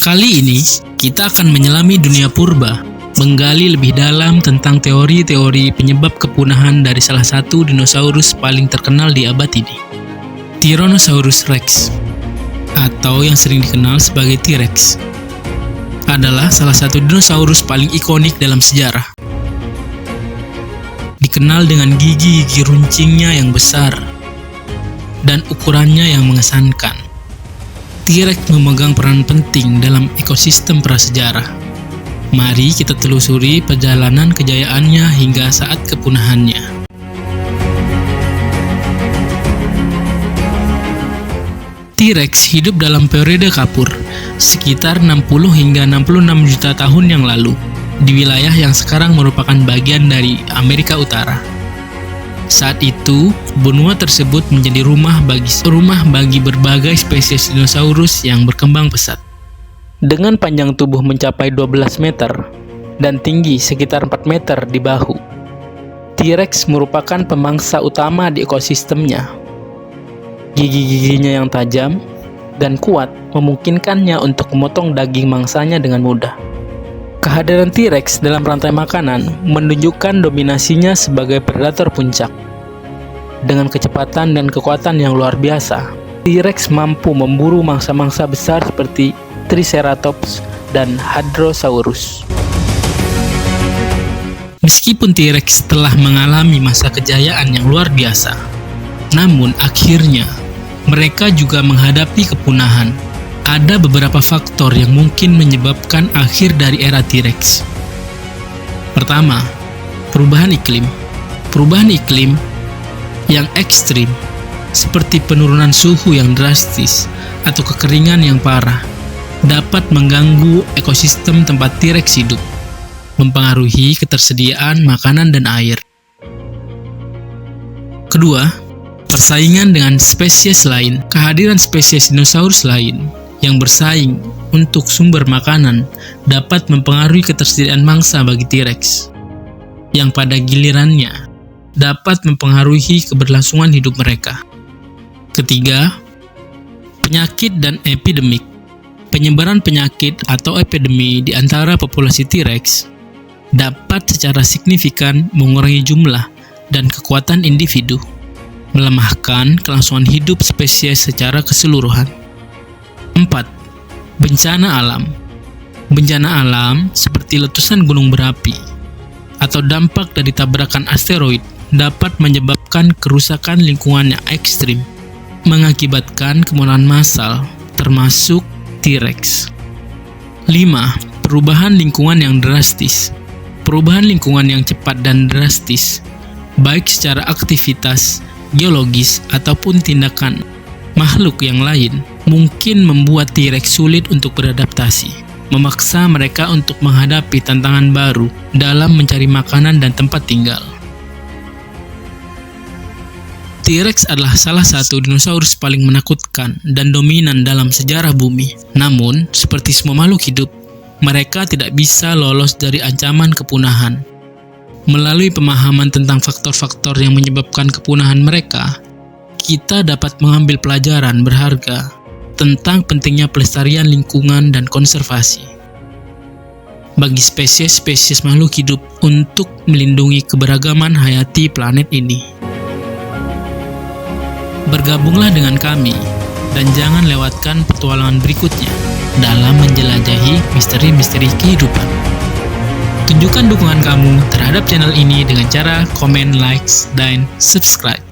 Kali ini, kita akan menyelami dunia purba, menggali lebih dalam tentang teori-teori penyebab kepunahan dari salah satu dinosaurus paling terkenal di abad ini, Tyrannosaurus Rex, atau yang sering dikenal sebagai T-Rex, adalah salah satu dinosaurus paling ikonik dalam sejarah. Dikenal dengan gigi-gigi runcingnya yang besar dan ukurannya yang mengesankan. T-Rex memegang peran penting dalam ekosistem prasejarah. Mari kita telusuri perjalanan kejayaannya hingga saat kepunahannya. T-Rex hidup dalam periode Kapur, sekitar 60 hingga 66 juta tahun yang lalu, di wilayah yang sekarang merupakan bagian dari Amerika Utara. Saat itu, benua tersebut menjadi rumah bagi berbagai spesies dinosaurus yang berkembang pesat. Dengan panjang tubuh mencapai 12 meter dan tinggi sekitar 4 meter di bahu, T-Rex merupakan pemangsa utama di ekosistemnya. Gigi-giginya yang tajam dan kuat memungkinkannya untuk memotong daging mangsanya dengan mudah. Kehadiran T-Rex dalam rantai makanan menunjukkan dominasinya sebagai predator puncak. Dengan kecepatan dan kekuatan yang luar biasa, T-Rex mampu memburu mangsa-mangsa besar seperti Triceratops dan Hadrosaurus. Meskipun T-Rex telah mengalami masa kejayaan yang luar biasa, namun akhirnya mereka juga menghadapi kepunahan. Ada beberapa faktor yang mungkin menyebabkan akhir dari era T-Rex. Pertama, perubahan iklim. Perubahan iklim yang ekstrim, seperti penurunan suhu yang drastis atau kekeringan yang parah, dapat mengganggu ekosistem tempat T-Rex hidup, mempengaruhi ketersediaan makanan dan air. Kedua, persaingan dengan spesies lain. Kehadiran spesies dinosaurus lain yang bersaing untuk sumber makanan dapat mempengaruhi ketersediaan mangsa bagi T-Rex, yang pada gilirannya dapat mempengaruhi keberlangsungan hidup mereka. Ketiga, penyakit dan epidemik. Penyebaran penyakit atau epidemi di antara populasi T-Rex dapat secara signifikan mengurangi jumlah dan kekuatan individu, melemahkan kelangsungan hidup spesies secara keseluruhan. 4. Bencana alam. Bencana alam seperti letusan gunung berapi atau dampak dari tabrakan asteroid dapat menyebabkan kerusakan lingkungan yang ekstrim, mengakibatkan kepunahan massal, termasuk T-Rex. 5. Perubahan lingkungan yang drastis. Perubahan lingkungan yang cepat dan drastis, baik secara aktivitas geologis ataupun tindakan makhluk yang lain, mungkin membuat T-Rex sulit untuk beradaptasi, memaksa mereka untuk menghadapi tantangan baru dalam mencari makanan dan tempat tinggal. T-Rex adalah salah satu dinosaurus paling menakutkan dan dominan dalam sejarah bumi. Namun, seperti semua makhluk hidup, mereka tidak bisa lolos dari ancaman kepunahan. Melalui pemahaman tentang faktor-faktor yang menyebabkan kepunahan mereka, kita dapat mengambil pelajaran berharga tentang pentingnya pelestarian lingkungan dan konservasi bagi spesies-spesies makhluk hidup untuk melindungi keberagaman hayati planet ini. Bergabunglah dengan kami dan jangan lewatkan petualangan berikutnya dalam menjelajahi misteri-misteri kehidupan. Tunjukkan dukungan kamu terhadap channel ini dengan cara komen, like, dan subscribe.